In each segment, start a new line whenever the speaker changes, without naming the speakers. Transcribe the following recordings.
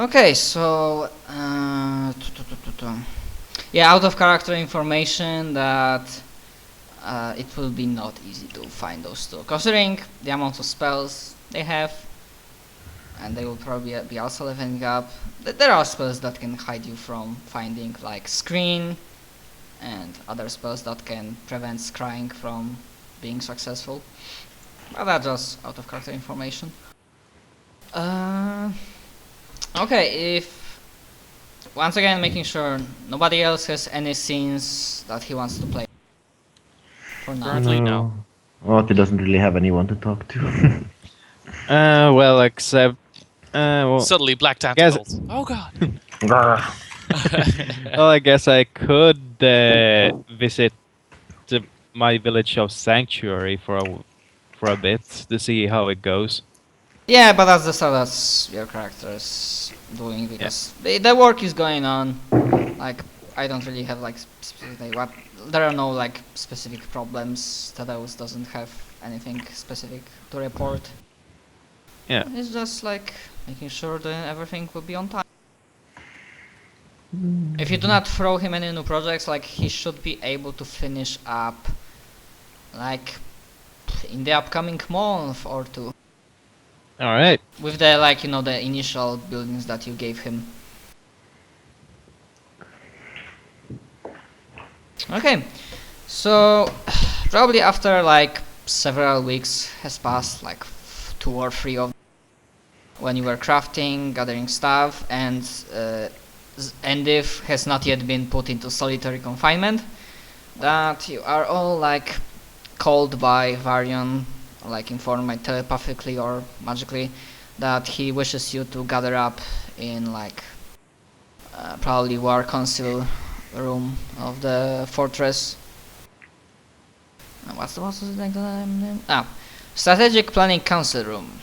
Okay, so yeah, out of character information that it will be not easy to find those two, considering the amount of spells they have, and they will probably be also leveling up. There are spells that can hide you from finding, like screen, and other spells that can prevent scrying from being successful. But that's just out of character information. Okay, if once again making sure nobody else has any scenes that he wants to play for now.
Currently, no.
Monty doesn't really have anyone to talk to.
Well, except well,
Suddenly, black
guess-
tentacles. Oh god.
well, I guess I could visit my village of Sanctuary for a bit to see how it goes.
Yeah, but that's the stuff that's your character is doing, because the work is going on. Like, I don't really have like specific there are no like specific problems. Tadeusz doesn't have anything specific to report.
Yeah.
It's just like making sure that everything will be on time. If you do not throw him any new projects, like, he should be able to finish up like in the upcoming month or two.
All right.
With the, like, you know, the initial buildings that you gave him. Okay, so probably after like several weeks has passed, like 2 or 3 of when you were crafting, gathering stuff, and Endiv has not yet been put into solitary confinement, that you are all like called by Varian, like informed by telepathically or magically, that he wishes you to gather up in like probably War Council room of the fortress. What's the name? Strategic Planning Council room,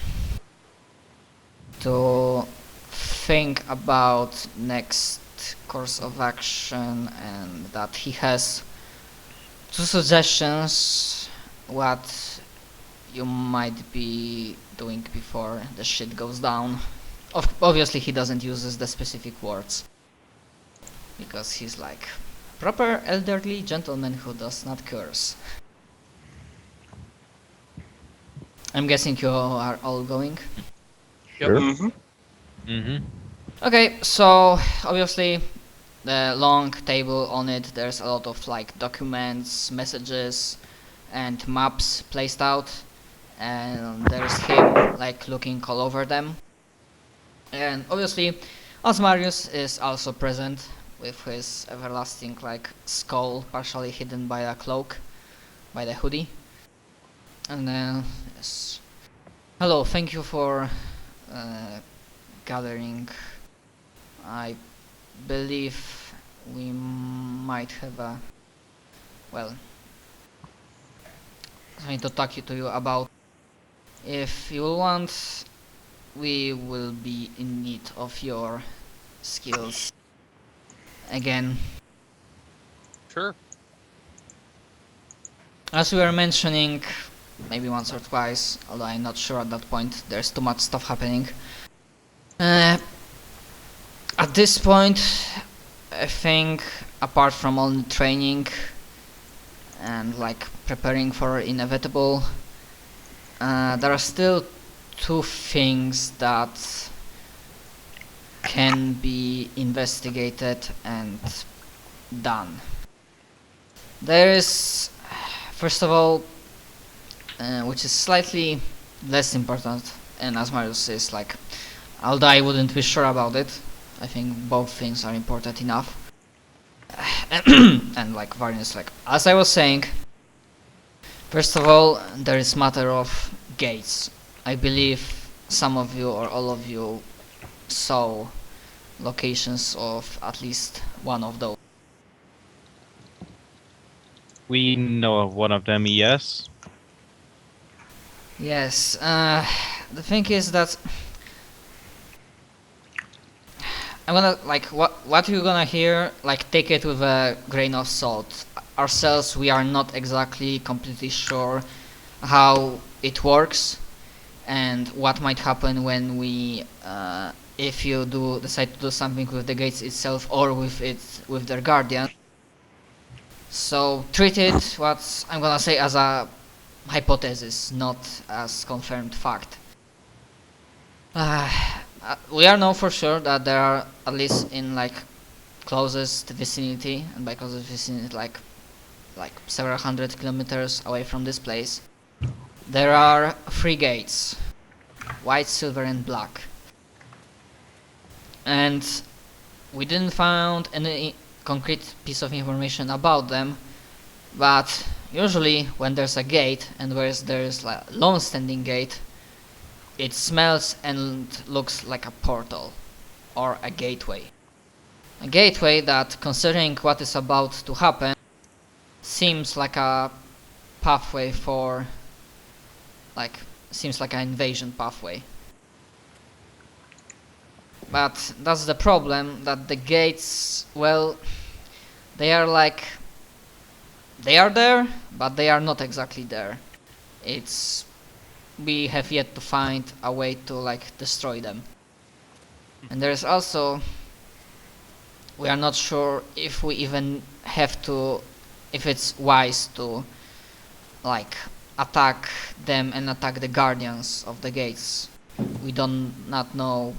to think about next course of action, and that he has 2 suggestions what you might be doing before the shit goes down. Obviously he doesn't use the specific words, because he's like proper elderly gentleman who does not curse. I'm guessing you are all going.
Sure.
Mm-hmm.
Okay, so obviously the long table on it, there's a lot of like documents, messages, and maps placed out, and there's him like looking all over them. And obviously Osmarius is also present with his everlasting like skull partially hidden by a cloak, by the hoodie. And then yes. Hello, thank you for gathering. I believe we might have a, well, something to talk to you about. If you want, we will be in need of your skills again.
Sure.
As we were mentioning, maybe once or twice, although I'm not sure at that point, there's too much stuff happening. At this point, I think, apart from all the training and like preparing for inevitable, there are still 2 things that can be investigated and done. There is, first of all, which is slightly less important, and as Marius is like, although I wouldn't be sure about it, I think both things are important enough. And like Varian is like, as I was saying, first of all, there is matter of gates. I believe some of you or all of you saw locations of at least one of those.
We know of one of them, yes.
Yes, the thing is that I'm gonna, like, what you're gonna hear, like, take it with a grain of salt. Ourselves, we are not exactly completely sure how it works and what might happen when we if you decide to do something with the gates itself or with their guardian. So treat it what I'm gonna say as a hypothesis, not as confirmed fact. We are known for sure that there are, at least in like closest vicinity, and by closest vicinity like several hundred kilometers away from this place, there are 3 gates: white, silver and black. And we didn't find any concrete piece of information about them, but usually when there's a gate and there's like a long standing gate, it smells and looks like a portal or a gateway. A gateway that, considering what is about to happen, seems like a pathway for seems like an invasion pathway. But that's the problem, that the gates, well, they are there, but they are not exactly there. We have yet to find a way to like destroy them. And there's also, we are not sure if we even have to, if it's wise to like attack them and attack the guardians of the gates. We do not know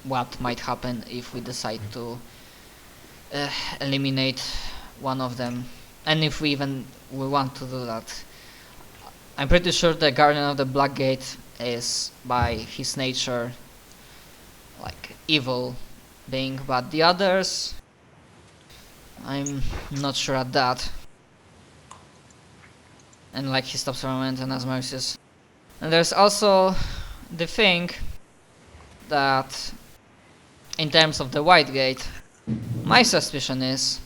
what might happen if we decide to eliminate one of them, and if we want to do that. I'm pretty sure the guardian of the Black Gate is by his nature like evil being, but the others, I'm not sure at that. And like he stops for a moment and asmerces. And there's also the thing that in terms of the White Gate, my suspicion is,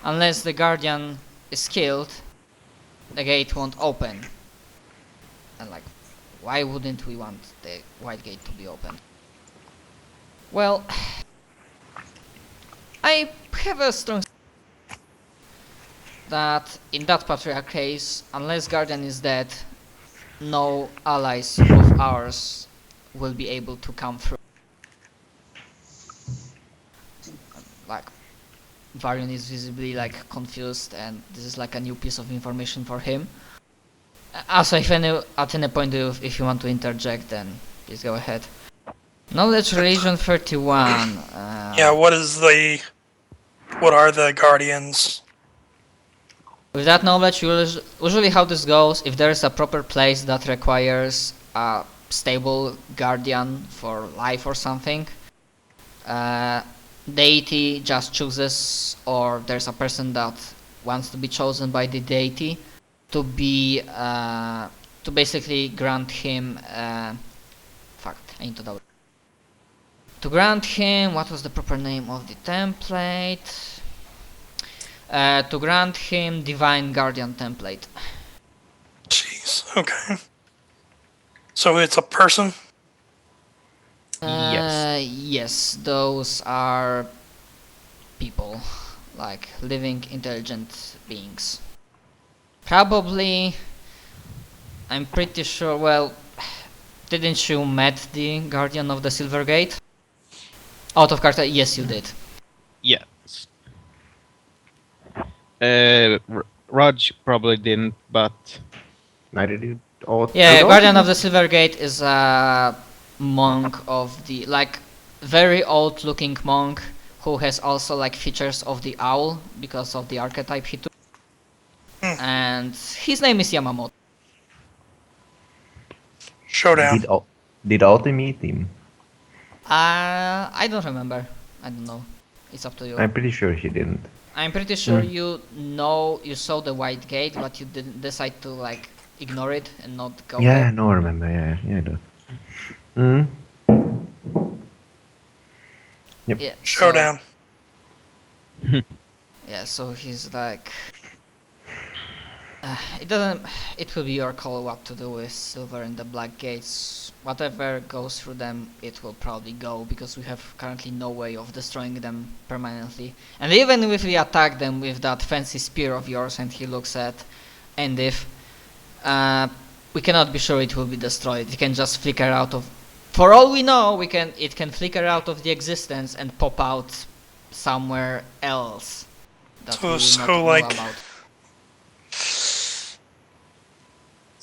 unless the guardian is killed, the gate won't open. And like, why wouldn't we want the White Gate to be open? Well, I have a strong that in that particular case, unless guardian is dead, no allies of ours will be able to come through. Like, Varian is visibly like confused, and this is like a new piece of information for him. Also, if at any point if you want to interject, then please go ahead. Knowledge religion 31.
Yeah, what are the guardians?
With that knowledge, usually how this goes, if there is a proper place that requires a stable guardian for life or something, deity just chooses, or there's a person that wants to be chosen by the deity to be to basically grant him fuck, I need to double. To grant him, what was the proper name of the template? To grant him Divine Guardian template.
Jeez, okay. So it's a person?
Yes.
Yes, those are people, like living intelligent beings. Probably, I'm pretty sure, well, didn't you met the Guardian of the Silver Gate? Out of character, yes you did.
Yes. Raj probably didn't, but
Neither did all.
Yeah, Guardian of the Silver Gate is a monk of the, like, very old looking monk who has also like features of the owl because of the archetype he took. And his name is Yamamoto.
Showdown.
Did Alti meet him?
I don't remember. I don't know. It's up to you.
I'm pretty sure he didn't.
I'm pretty sure you saw the White Gate, but you didn't decide to like ignore it and not go
Yeah,
there.
no, I remember. Yeah, I do. Hmm. Yep.
Yeah,
Showdown.
Yeah, so he's like, it will be your call what to do with Silver and the Black Gates. Whatever goes through them, it will probably go, because we have currently no way of destroying them permanently. And even if we attack them with that fancy spear of yours, and he looks at Endif, we cannot be sure it will be destroyed. It can just flicker out of For all we know, it can flicker out of the existence and pop out somewhere else that we will
So,
not know
like-
about.
It's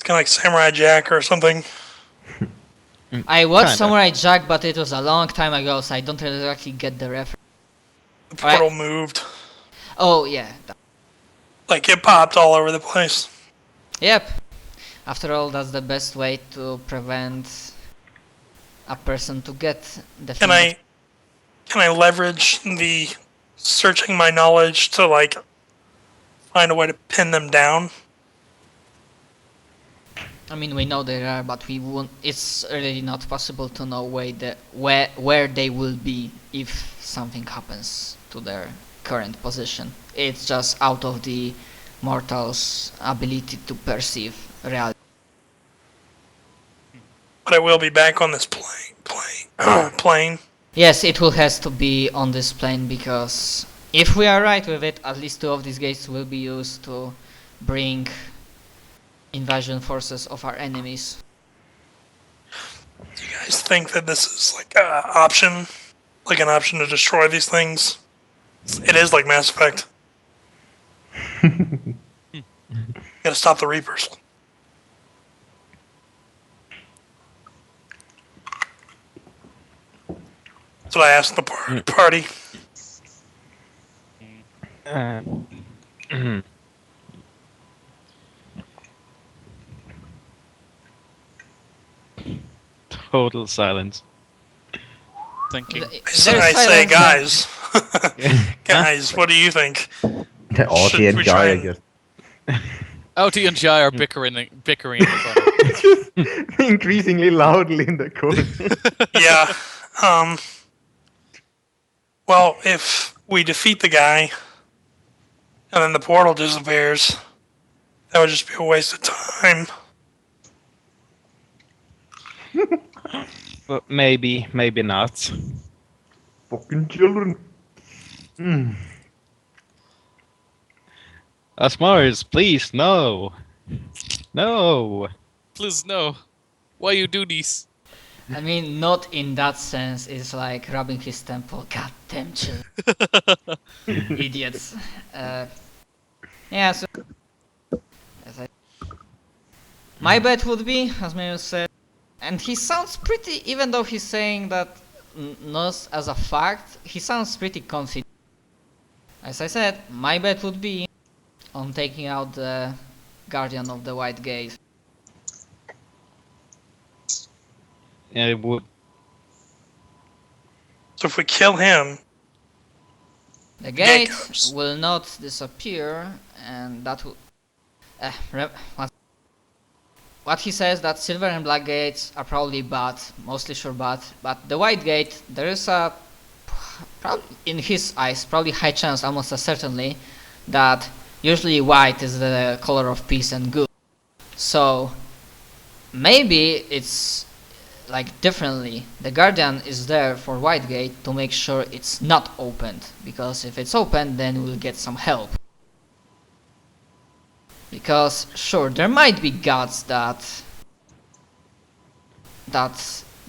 kind of like Samurai Jack or something.
I watched
Kinda.
Samurai Jack, but it was a long time ago, so I don't exactly get the reference.
The
Alright.
portal moved.
Oh yeah,
Like, it popped all over the place.
yep. After all, that's the best way to prevent a person to get the
Can
thing.
I leverage the searching my knowledge to, like, find a way to pin them down?
I mean, we know they are, but we won't. It's really not possible to know where they will be if something happens to their current position. It's just out of the mortal's ability to perceive reality.
But I will be back on this plane.
Yes, it will has to be on this plane because if we are right with it, at least 2 of these gates will be used to bring invasion forces of our enemies.
Do you guys think that this is like an option to destroy these things? It is like Mass Effect. Gotta stop the Reapers. That's what I asked the party.
Total silence.
Thinking.
I say, guys, guys, what do you think?
The Aussie
Should
and
we
Guy
try
are
and-
just
Outie and Jai are bickering in the corner.
just increasingly loudly in the corner.
Yeah. Well, if we defeat the guy and then the portal disappears, that would just be a waste of time.
But maybe not.
Fucking children. Mm.
Asmars, please, no. No.
Please no. Why you do this?
I mean, not in that sense. It's like rubbing his temple. God damn children. Idiots. Yeah, so... My bet would be, as Mayo said, and he sounds pretty, even though he's saying that not as a fact, he sounds pretty confident. As I said, my bet would be on taking out the Guardian of the White Gate.
Yeah, it would.
So if we kill him,
The
gate
gate
goes.
will not disappear, and that will... what he says that silver and black gates are probably bad, mostly sure bad, but the white gate, there is a, in his eyes, probably high chance, almost as certainly, that usually white is the color of peace and good. So maybe it's like differently. The Guardian is there for white gate to make sure it's not opened, because if it's opened, then we'll get some help. Because sure, there might be gods that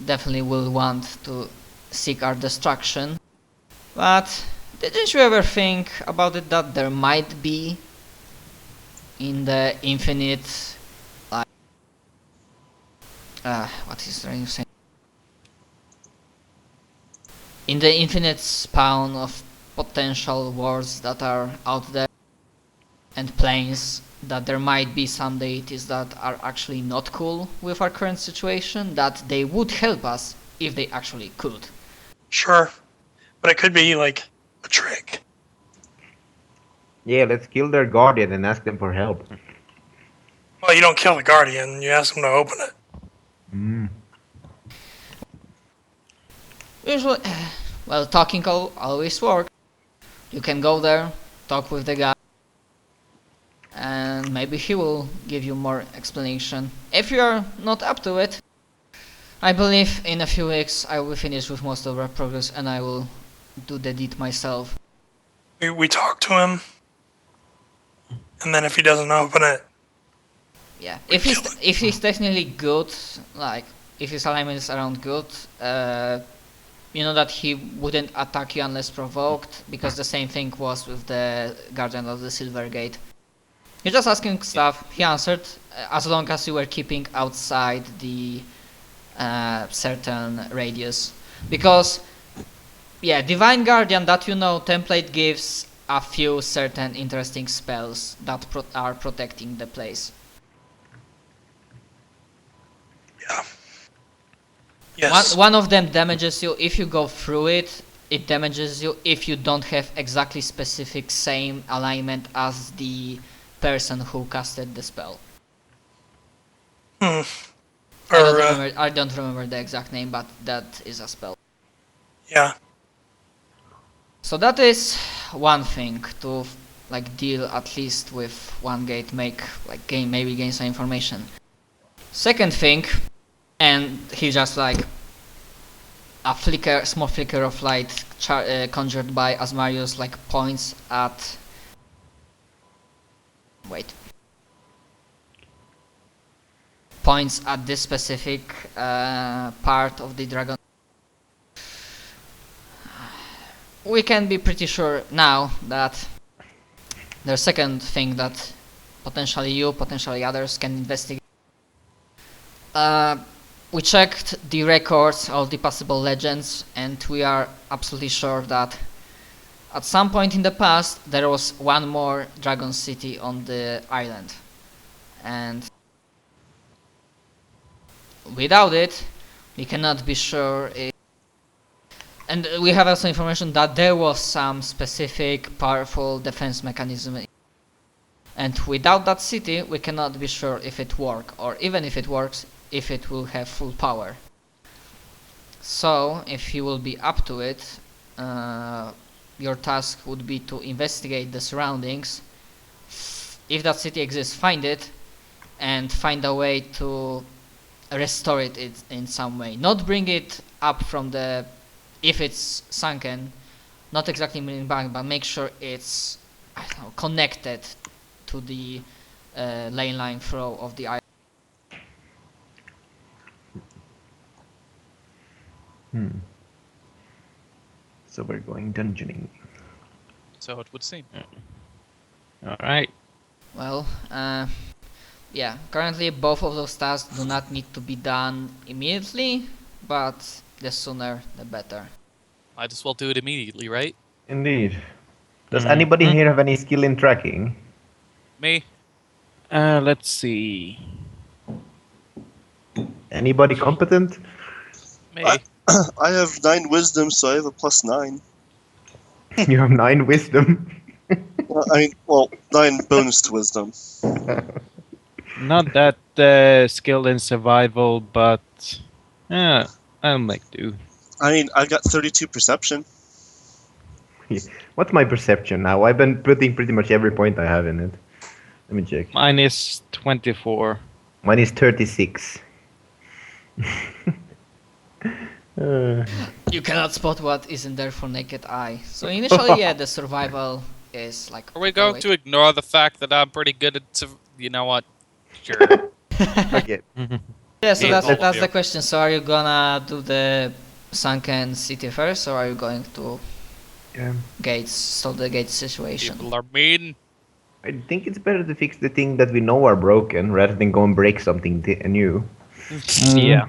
definitely will want to seek our destruction, but didn't you ever think about it that there might be in the infinite, like, what is trying to say? In the infinite spawn of potential wars that are out there and planes, that there might be some deities that are actually not cool with our current situation, that they would help us if they actually could.
sure. But it could be like a trick.
Yeah, let's kill their guardian and ask them for help.
Well, you don't kill the Guardian, you ask them to open it.
Mm.
Usually, well, talking always works. You can go there, talk with the guy, and maybe he will give you more explanation. If you're not up to it, I believe in a few weeks I will finish with most of our progress and I will do the deed myself.
We talk to him, and then if he doesn't open it,
Yeah, if he's technically good, like if his alignment is around good, you know that he wouldn't attack you unless provoked, because the same thing was with the Guardian of the Silver Gate. You're just asking stuff, he answered, as long as you were keeping outside the certain radius. Because, yeah, Divine Guardian, that you know, template gives a few certain interesting spells that are protecting the place.
Yeah. Yes.
One of them damages you if you go through it. It damages you if you don't have exactly specific same alignment as the person who casted the spell.
Hmm.
I don't remember the exact name, but that is a spell.
Yeah.
So that is one thing to like deal at least with one gate, maybe gain some information. Second thing, and he just like a small flicker of light conjured by Asmarius like points at. Points at this specific part of the dragon. We can be pretty sure now that the second thing that potentially you, potentially others can investigate. We checked the records, all the possible legends, and we are absolutely sure that at some point in the past there was one more dragon city on the island. And without it, we cannot be sure if... And we have also information that there was some specific powerful defense mechanism. And without that city, we cannot be sure if it works, or even if it works, if it will have full power. So, if you will be up to it, your task would be to investigate the surroundings. If that city exists, find it, and find a way to restore it in some way. Not bring it up from the... if it's sunken, not exactly bring it back, but make sure it's, I don't know, connected to the lane line flow of the island.
So we're going dungeoning.
So it would seem.
Alright.
Well, yeah, currently both of those tasks do not need to be done immediately, but the sooner the better.
Might as well do it immediately, right?
Indeed. Does
Mhm.
anybody here have any skill in tracking?
Me?
Let's see.
Anybody competent?
Me?
I have 9 wisdom, so I have a +9.
You have 9 wisdom.
Well, 9 bonus to wisdom.
Not that skilled in survival, but I'll make do.
I got 32 perception.
What's my perception now? I've been putting pretty much every point I have in it. Let me check.
Mine is 24.
Mine is 36.
You cannot spot what isn't there for naked eye. So initially, yeah, the survival is like...
Are we going to ignore the fact that I'm pretty good at... You know what? Sure.
Forget.
Yeah, so
Yeah,
that's the question. So are you gonna do the sunken city first, or are you going to solve the gates situation?
People are mean.
I think it's better to fix the thing that we know are broken rather than go and break something new.
Yeah.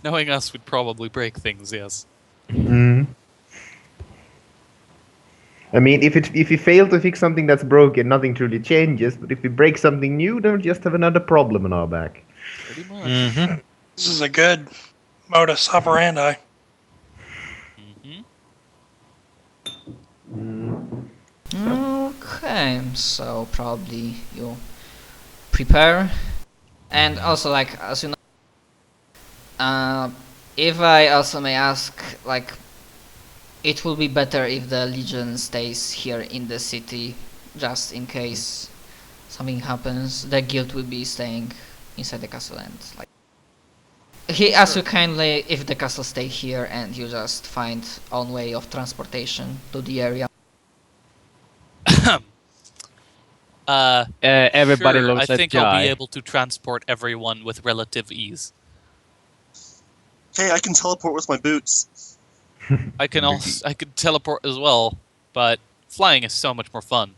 Knowing us, we'd probably break things, yes.
I mean, if you fail to fix something that's broken, nothing truly changes. But if we break something new, then we just have another problem on our back.
Pretty much.
Mm-hmm.
This is a good modus operandi.
Okay, so probably you prepare, and also like as you know, if I also may ask, like, it will be better if the Legion stays here in the city, just in case something happens. The guild will be staying inside the castle, and like he asks you kindly if the castle stay here, and you just find own way of transportation to the area.
Everybody
sure,
looks
I
at
think I'll
Jai.
be able to transport everyone with relative ease.
Hey, I can teleport with my boots.
I could teleport as well, but flying is so much more fun.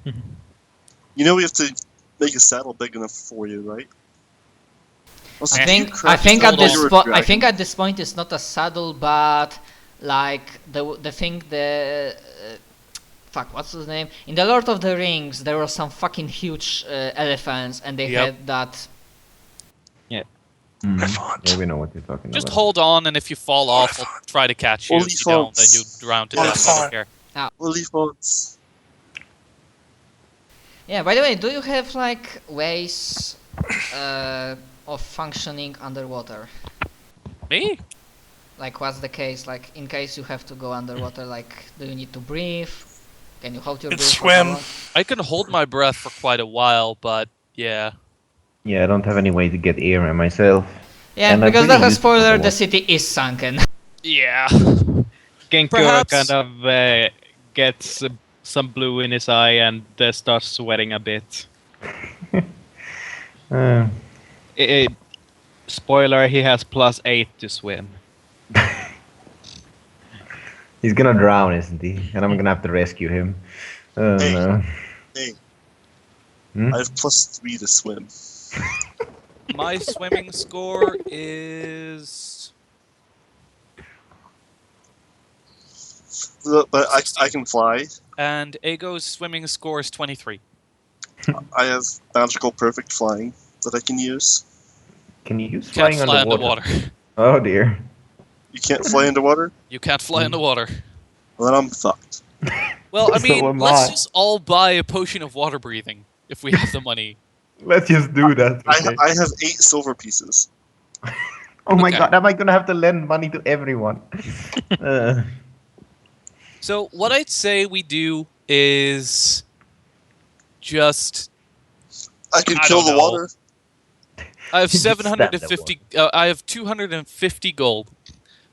You know we have to make a saddle big enough for you, right? Also,
I
do you
think
craft
at
saddle
this
or a
point
dragon?
at this point it's not a saddle, but like the thing fuck, what's his name? In the Lord of the Rings, there were some fucking huge elephants, and they
Yep.
had that.
Mhm.
Elephant.
Yeah, we know what you're talking
Just
about.
hold on, and if you fall off, I'll try to catch you. If you don't, then you drown to death. I don't care.
Elephants.
Yeah. By the way, do you have like ways of functioning underwater?
Me?
Like, what's the case? Like, in case you have to go underwater, like, do you need to breathe? Can you hold your
Could
breath? for how
swim.
long?
I can hold my breath for quite a while, but yeah.
Yeah, I don't have any way to get air myself.
Yeah,
And I
because
really
that's a
use it
spoiler. The
underwater.
city is sunken.
Yeah.
Genko
Perhaps-
kind of gets some blue in his eye and starts sweating a bit.
Uh,
Spoiler, he has +8 to swim.
he's gonna drown, isn't he? And I'm gonna have to rescue him. Oh
Hey.
no.
Hey,
Hmm?
I have +3 to swim.
My swimming score is...
But I can fly.
And Ego's swimming score is 23.
I have magical perfect flying that I can use.
Can you use
Can't
flying
fly
underwater?
underwater.
Oh dear.
You can't fly underwater?
You can't fly underwater.
Well, then I'm fucked.
Well, I
So
mean,
am
let's
I.
just all buy a potion of water breathing if we have the money.
Let's just do that. Okay.
I have 8 silver pieces.
Oh my
Okay.
god, am I gonna have to lend money to everyone?
So what I'd say we do is just...
I can
I
kill
don't
the
know.
water.
I have
Just stab that
750. I have 250 gold.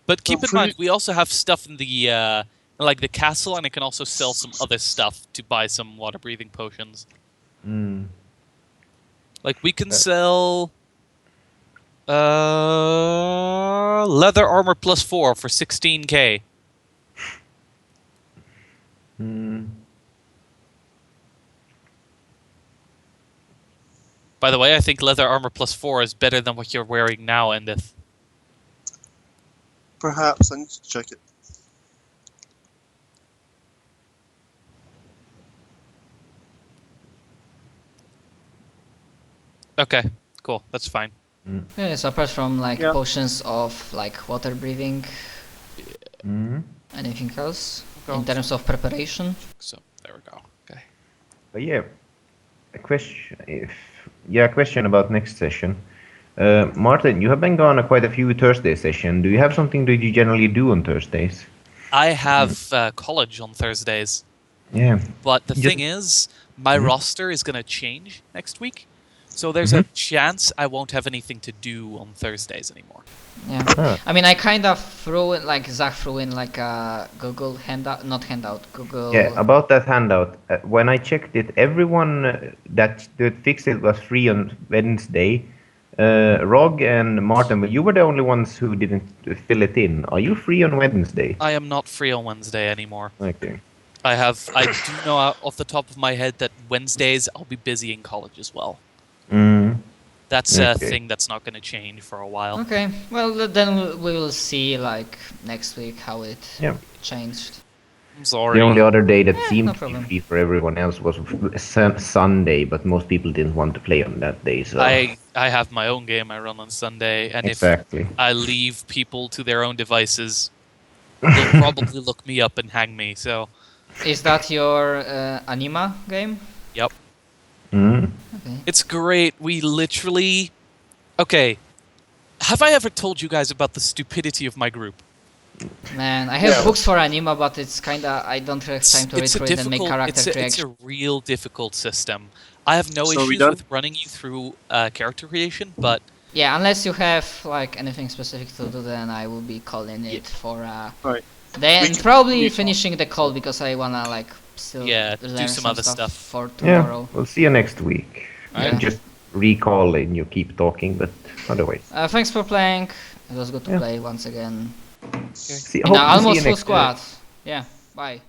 But keep
Oh,
in mind, we also have stuff in the like the castle, and I can also sell some other stuff to buy some water breathing potions.
Mm.
Like we can sell leather armor +4 for 16k.
Mm.
By the way, I think leather armor +4 is better than what you're wearing now, Endith.
Perhaps I need to check it.
Okay, cool. That's fine.
Yeah, so apart from like
Yeah.
potions of like water breathing,
Mm.
anything else
Go.
in terms of preparation?
So there we go. Okay.
But yeah, a question about next session. Martin, you have been gone quite a few Thursday sessions. Do you have something that you generally do on Thursdays?
I have college on Thursdays.
Yeah.
But the
Just-
thing is, my
Mhm.
roster is going to change next week. So there's a chance I won't have anything to do on Thursdays anymore.
Yeah.
Ah.
I mean, I kind of threw in, like Zach threw in like a Google handout, not handout, Google.
Yeah, about that handout. When I checked it, everyone that fixed it was free on Wednesday. Rog and Martin, but you were the only ones who didn't fill it in. Are you free on Wednesday?
I am not free on Wednesday anymore.
Okay.
I do know off the top of my head that Wednesdays I'll be busy in college as well.
Mm.
That's a
Okay.
thing that's not going to change for a while.
Okay, well then we will see like next week how it
Yeah.
changed.
I'm sorry.
The only other day that
Yeah,
seemed
no
to
problem.
be free for everyone else was Sunday, but most people didn't want to play on that day. So
I have my own game I run on Sunday, and
exactly.
if I leave people to their own devices, they'll probably look me up and hang me. So,
Is that your Anima game?
yep.
Mm.
Okay.
It's great. We literally... Okay. Have I ever told you guys about the stupidity of my group?
Man, I have
Yeah.
books for Anima, but it's kinda I don't have time to read
It's a
through it and make
difficult...
character
It's
creation.
a real difficult system. I have no
So are we
issues
done?
with running you through character creation, but
Yeah, unless you have like anything specific to do, then I will be calling it for
Right.
then
We can-
probably
we-
finishing the call because I wanna like still
Yeah, do
learn
some other stuff.
for
Yeah,
tomorrow.
we'll see you next week.
Yeah.
And just recall and you keep talking, but otherwise.
Thanks for playing. It was good to
Yeah.
play once again.
See,
In
hope
an
to see you
almost full
next
squad. Yeah, bye.